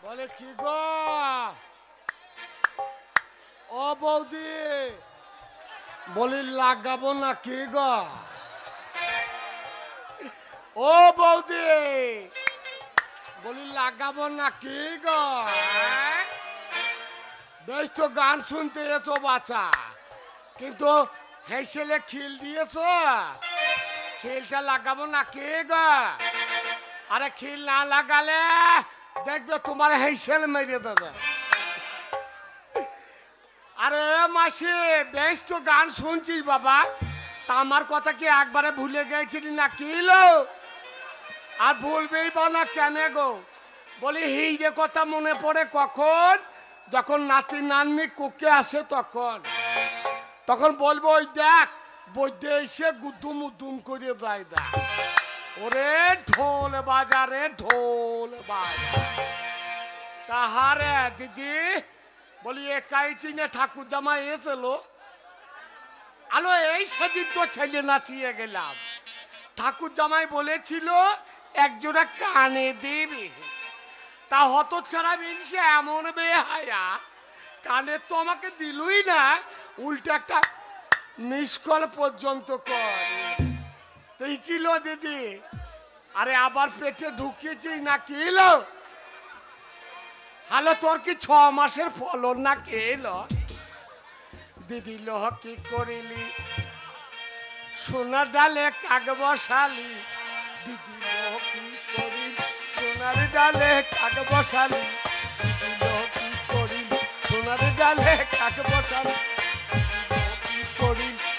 বলে কি গো ও বৌদি বলি লাগাবো না কি গো ও বৌদি বলি লাগাবো না কি গো বেশ তো গান শুনতে এসো বাচ্চা কিন্তু হেসেলে খিল দিয়েছ খিলটা লাগাবো না কি গো আরে খিল না লাগালে দেখবে তোমার হেসেল মেরে দেবে আরে মাসি বেশ তো গান শুনছিস বাবা তা আমার কথা কি একবারে ভুলে গেছিলি না কি লো আর ভুলবেই বা না কেন গো বলি হিরে কথা মনে পড়ে কখন যখন নাতি নাতনি কুকে আসে তখন তখন বলবো ওই দেখ বৈদ্যে এসে গুদ্দুম উদ্দুম করে দেয় দেখ ওরে ঢোল বাজারে ঢোল বাজা তাহারে দিদি বলি একাই চিনে ঠাকুর জামা এসেলো আলো এই সেদিন তো ছেলে নাচিয়ে গেলাম ঠাকুর জামাই বলেছিল একজোড়া কানে দেবে তা হত ছাড়া মিলছে এমন বেহায়া কানে তো আমাকে দিলই না উল্টো একটা মিস কল পর্যন্ত করে তুই কিলো দিদি আরে আবার পেটে ঢুকিয়েছি না কিলো হ্যালো তোর কি 6 মাসের ফলন না কেলো দিদি লোহ কি করিলি সোনার ডালে কাক বসালি দিদি লোহ কি করিলি সোনার ডালে কাক বসালি দিদি লোহ কি করিলি সোনার ডালে কাক বসালি কি করিলি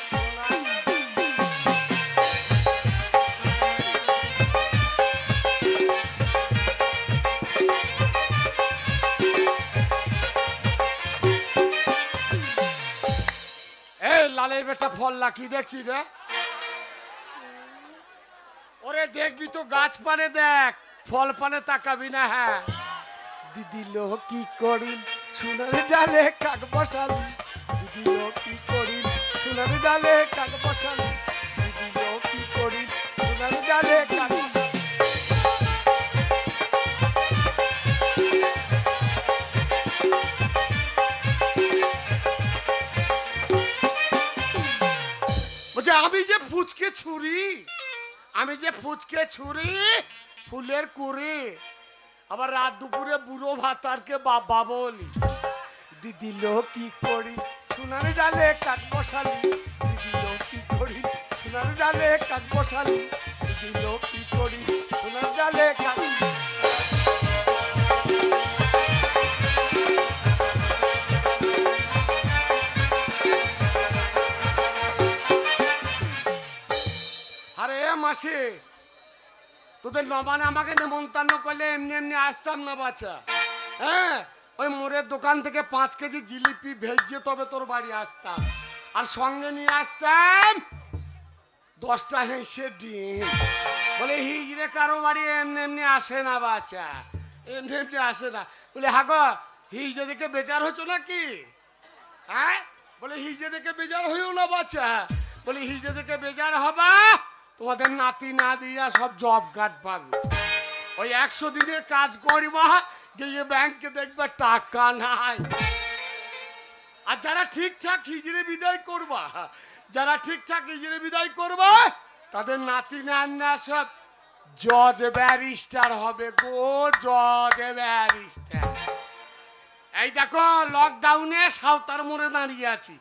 লালের বেটা ফল লাকি দেখছি রে ওরে দেখবি তো গাছ পানে দেখ ফল পানে তাকাবি না হ্যাঁ দিদি লো কি করিল সোনার ডালে কাক বসালি দিদি লো কি করিল সোনার ডালে কাক বসালি দিদি লো কি করিল সোনার ডালে কাক আমি যে ফুচকে ছুরি ফুলের কুড়ি আবার রাত দুপুরে বুড়ো ভাতারকে বাবা বলি দিদি লো কি করি সোনার ডালে কাক বসালি দিদি লো কি করি সোনার ডালে কাক বসালি দিদি লো কি করি সোনার ডালে কাক মাসে তোদের নবানে আমাকে নেমন্তন্ন করলে এমনি এমনি আসতাম না বাচ্চা হ্যাঁ ওই মোড়ের দোকান থেকে 5 কেজি জিলিপি ভেজে তবে তোর বাড়ি আসতাম আর সঙ্গে নিয়ে আসতাম 10টা হেসে ডিম বলে হিজড়ে কারো বাড়ি এমনি এমনি আসে না বাচ্চা এমনি এমনি আসে না বলে হাগো হিজড়ে দেখে বেচার হচ্ছ নাকি হ্যাঁ বলে হিজড়ে দেখে বেজার হইও না বাচ্চা বলে হিজড়ে দেখে বেজার হবা তোমাদের নাতি নাতিরা সব জব কার্ড পাবে ওই 100 দিনের কাজ করবা গিয়ে ব্যাংকে দেখবে টাকা নাই আর যারা ঠিকঠাক হিজড়ে বিদায় করবা তাদের নাতি নাতনা সব জজ ব্যারিস্টার হবে গো জজ ব্যারিস্টার এই দেখো লকডাউনে সাঁওতার মোড়ে দাঁড়িয়ে আছি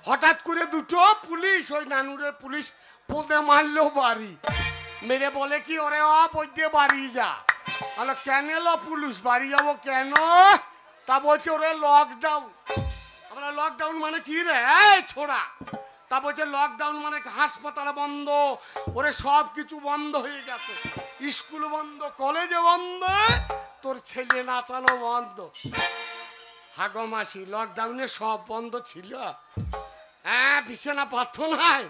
হঠাৎ করে দুটো পুলিশ ওই নানুরের পুলিশ পোদে মারলো বাড়ি মেরে বলে কি ওরে অবৈধে বাড়ি যা বলো কেন এলো পুলিশ বাড়ি যাবো কেন তা বলছে ওরে লকডাউন আমরা লকডাউন মানে কি রে ছোড়া তা বলছে লকডাউন মানে হাসপাতাল বন্ধ ওরে সব কিছু বন্ধ হয়ে গেছে স্কুল বন্ধ কলেজে বন্ধ তোর ছেলে নাচানো বন্ধ হাগো মাসি লকডাউনে সব বন্ধ ছিল হ্যাঁ বিছানা পাথ নাই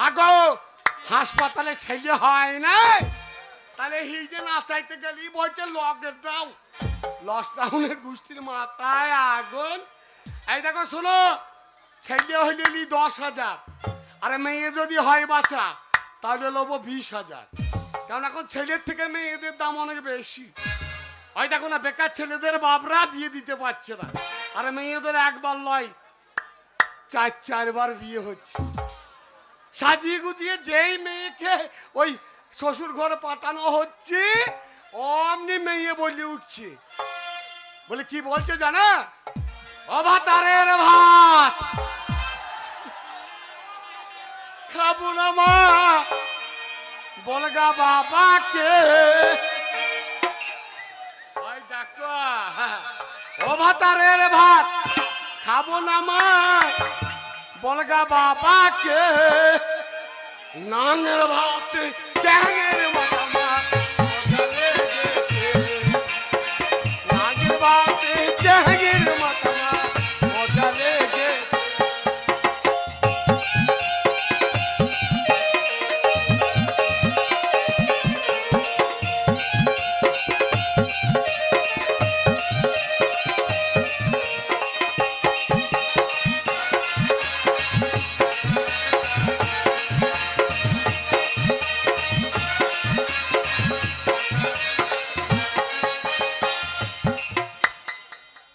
হাগো হাসপাতালে ছেলে হয় না তাহলে হিজে না চাইতে গেলি বলছে লকডাউনের গোষ্ঠীর মাথায় আগুন এই দেখো শোনো ছেলে হইলে 10,000 আরে মেয়ে যদি হয় বাচ্চা তাহলে লোবো 20,000 কারণ এখন ছেলের থেকে মেয়েদের দাম অনেক বেশি ওই দেখো না বেকার ছেলেদের বাপরা বিয়ে দিতে পারছে না, আর মেয়েদের একবার লয় 4-4বার বিয়ে হচ্ছে। সাজিয়ে গুজিয়ে যেই মেয়েকে ওই শ্বশুর ঘরে পাঠানো হচ্ছে অমনি মেয়ে বলে উঠছে, বলে কি বলছে জানা, অভাতারের ভাত খাবো না মা, বলগা বাবাকে। ওই দেখো অভাতারের ভাত খাবো না মা, বলগা বাবাকে, নাঙের ভাতে চ্যাঙের মাথা মা, নাঙের ভাতে চ্যাঙের মাথা মা, মজা লেগে।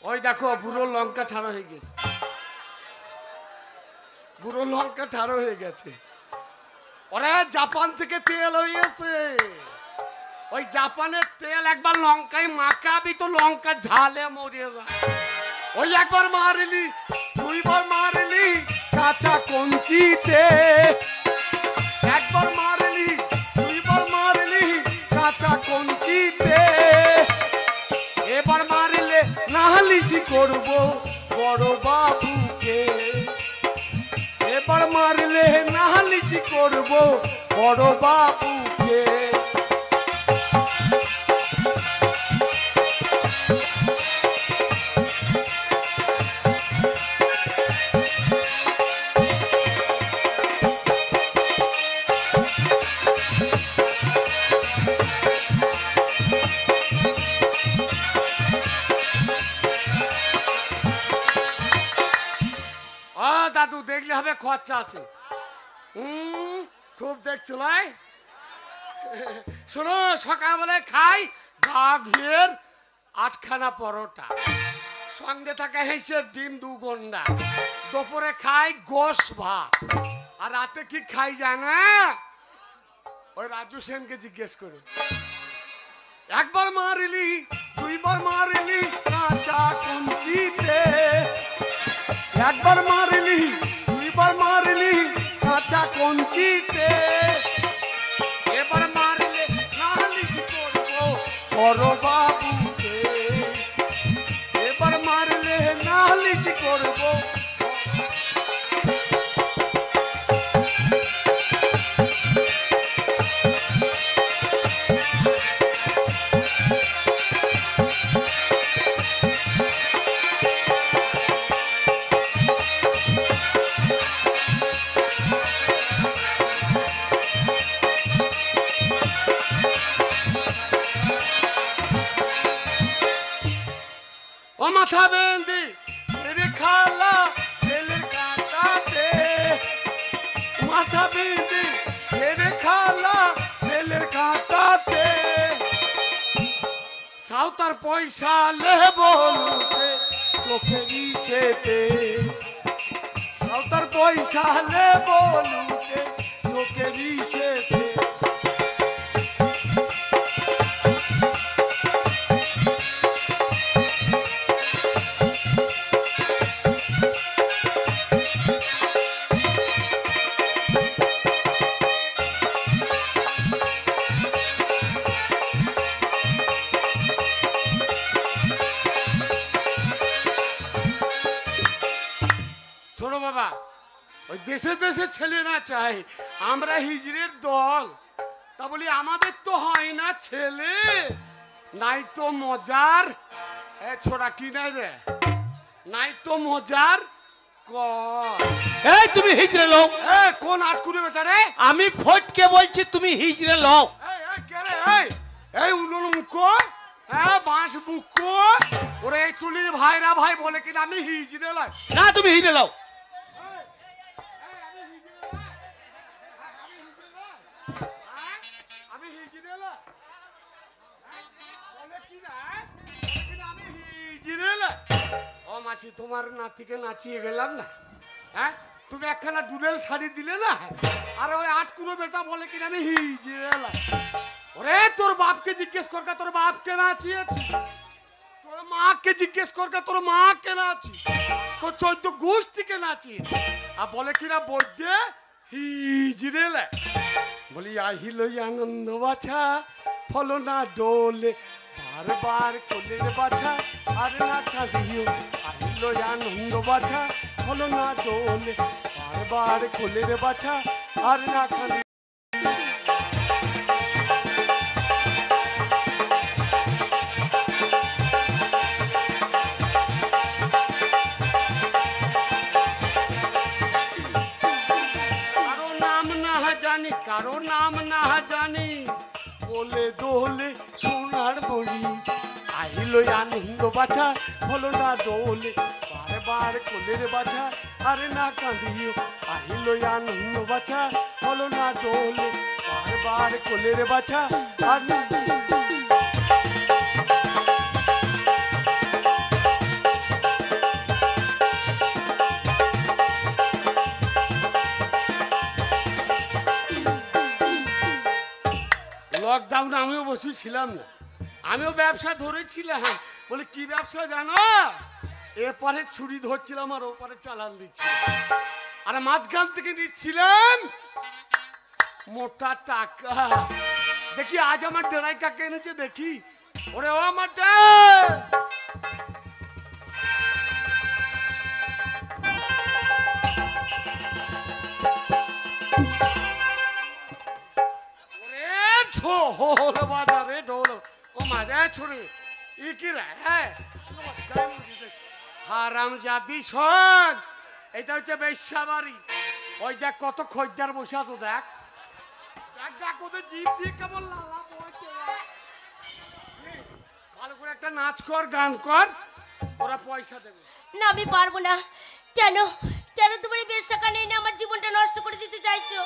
ওই দেখো বুড়ো লঙ্কা ঠাড়ো হয়ে গেছে, বুড়ো লঙ্কা ঠাড়ো হয়ে গেছে। ওরা জাপান থেকে তেল হয়েছে, ওই জাপানের তেল একবার লঙ্কায় মাখাবি তো লঙ্কা ঝালে মরে যায়। ওই একবার মারলি, দুইবার মারলি কাঁচা কঞ্চিতে, একবার মারলি, দুইবার মারলি কাঁচা কঞ্চিতে, এবার মারলে নালিশি করব বড় বাবুকে, এবার মারলে নালিশি করব বড় বাবুকে। দাদু দেখলে হবে খরচা আছে, খুব দেখছো লাই। শোনো সকালবেলায় খাই গা ঘিয়ের 8খানা পরোটা, সঙ্গে থাকে হেসের ডিম 2 গন্ডা, দুপুরে খাই গোশ ভাত, আর রাতে কি খাই জানা, ওই রাজু সেনকে জিজ্ঞেস করে। একবার মারলি, দুইবার মারলি কাঁচা কঞ্চিতে, একবার মারলি, দুইবার মারলি কাঁচা কঞ্চিতে, এবার মারলে নালিশ করব বড় বাবুকে, এবার মারলে নালিশ করব। ও মাথা বেঁধে মেরে খালা তেলের কাঁটাতে, মাথা বেঁধে মেরে খালা তেলের কাঁটাতে, সাঁওতার পয়সা লে বলুতে চোখের ইসেতে, সাঁওতার পয়সা লে বলুতে চোখের ইসেতে। শোনো বাবা, ওই দেশে দেশে ছেলে না চাই, আমরা হিজড়ের দল, তা বলি আমাদের তো হয় না ছেলে, নাই তো মজার ছোড়া কি নাই রে, নাই তো মজার এই তুমি হিজড়ে লোক, কোন আটকুরে বেটা রে? আমি ফটকে বলছি তুমি হিজড়ে লোক। এই উলুল মুখ, বাঁশ বুক, ওরে এই চুলির ভাইরা ভাই বলে কিনা আমি হিজড়ে লাই। না তুমি হিজড়ে লোক। আমি হিজড়ে লাই বলে কিনা হিজড়েলা। ও মাসি, তোমার নাতিকে নাচিয়ে গেলাম না, হ্যাঁ? তুমি একখানা ডুডেল শাড়ি দিলে না, আর ওই আটকুড়ো বেটা বলে কিনা আমি হিজড়েলা। ওরে তোর বাপকে জিজ্ঞেস করকা তোর বাপকে নাচিয়েছি, তোর মাকে জিজ্ঞেস করকা তোর মাকে নাচি, তোর 14 গোষ্ঠীকে নাচিয়েছি, আর বলে কিনা বৈদ্যে হিজড়েলা। বলি আহিল আনন্দ বাছা ফলো না ডোলে, বারবার কোলের বাছা আর না কাঁদিও। আহিল আনন্দ বাছা ফলো না ডোলে, বারবার কোলের বাছা আর না কাঁদিও। কারো নাম না জানি বলে দোলে সোনার বড়ি, আহিল আনন্দ বাছা হলো না দোলে, বারবার কোলের বাছা আরে না কাঁদিও। আহিল আনন্দ বাছা হলো না দোলে, বারবার কোলের বাছা আর না। লকডাউনে আমিও বসেছিলাম না, আমিও ব্যবসা ধরেছিলাম। বলে কি ব্যবসা জানো? এপারে ছুরি ধরছিলাম আর ওপারে চালান দিচ্ছিলাম, আর মাঝখান থেকে নিচ্ছিলাম মোটা টাকা। দেখি আজ আমার ডেরাই কাকে এনেছে দেখি। ওরে ও মাটা, ঢোল বাজারে ঢোল। ও মাজা ছুরি ই কি রে? হারাম জাদি শোন, এটা হচ্ছে বেশ্যা বাড়ি। ওই দেখ কত খদ্দার বসে আছো, দেখ দেখ দেখ ওদের জিভ দিয়ে কেমন লালা বইছে। ভালো করে একটা নাচ কর, গান কর, ওরা পয়সা দেবে। না আমি পারবো না। কেন কেন তোমার এই বেশ্যাখানে এনে আমার জীবনটা নষ্ট করে দিতে চাইছো?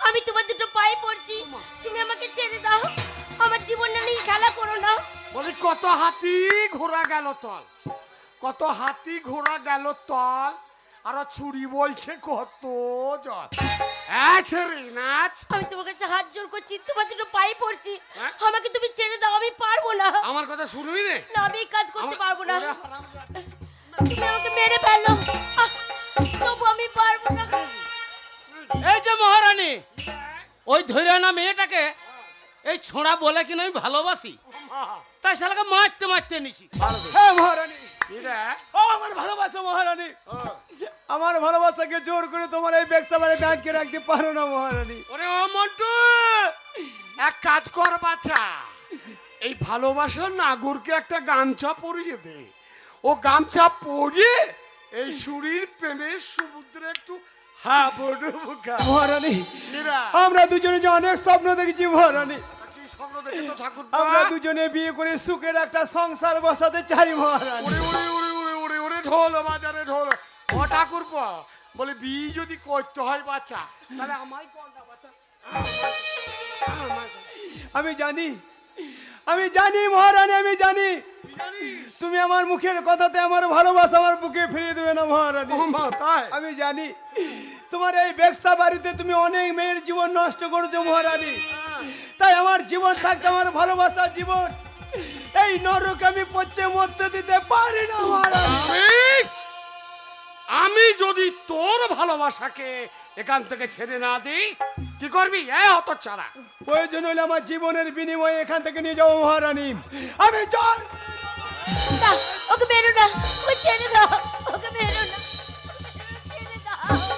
আমি তোমার দুটো পায়ে পড়ছি, তুমি আমাকে ছেড়ে দাও। আমার জীবনটা নিয়ে খেলা করো না। বলি কত হাতি ঘোড়া গেল তল, কত হাতি ঘোড়া গেল তল, আর ছুরি বলছে কত জল। নাচ। আমি তোমার কাছে হাত জোর করছি, তোমার দুটো পায়ে পড়ছি, হ্যাঁ? আমাকে তুমি ছেড়ে দাও। আমি পারবো না। আমার কথা শুনবি রে? না আমি এই কাজ করতে পারবো না। তুমি আমাকে মেরে ফেলো, তবু আমি পারবো না। এই যে মহারানী, ওই ধৈর্য না মেয়েটাকে এই ছোঁড়া বলে কিনা আমি ভালোবাসি, তাই শালাকে মারতে মারতে নিছি। হ্যাঁ মহারানী, ও আমার ভালোবাসা মহারানী, আমার ভালোবাসাকে জোর করে তোমার এই ব্যবসা বাড়ি আটকে রাখতে পারো না মহারানী। ওরে ও মন্টু, এক কাজ কর বাছা, এই ভালোবাসার নাগরকে একটা গামছা পরিয়ে দে। ও গামছা পরিয়ে এই শরীর প্রেমের সমুদ্রে একটু মহারানী, আমরা দুজনে যে অনেক স্বপ্ন দেখেছি মহারানী, আমরা দুজনে বিয়ে করে সুখের একটা সংসার বসাতে চাই মহারানী। ঢোল বাজারে ঢোল। ও ঠাকুরপো, বলে বিয়ে যদি করতে হয় বাচ্চা, তাহলে আমায় কোনটা বাচ্চা? আমি জানি, আমি জানি মহারানী, আমি জানি তুমি আমার মুখের কথাতে আমার ভালোবাসা আমার বুকে ফিরিয়ে দেবে না মহারানী। আমি জানি তোমার এই ব্যবসা বাড়িতে তুমি অনেক মেয়ের জীবন নষ্ট করেছো মহারানী, তাই আমার জীবন থাকতে আমার ভালোবাসার জীবন এই নরকে আমি পচে মরতে দিতে পারি না মহারানী। আমি যদি তোর ভালোবাসাকে এখান থেকে ছেড়ে না দিই, কি করবি? হতচ্ছাড়া, প্রয়োজন হলে আমার জীবনের বিনিময়ে এখান থেকে নিয়ে যাবো মহারানী। আমি চল ওকে বেরো না, ছেড়ে দাও, ওকে বেরো না, ছেড়ে দাও।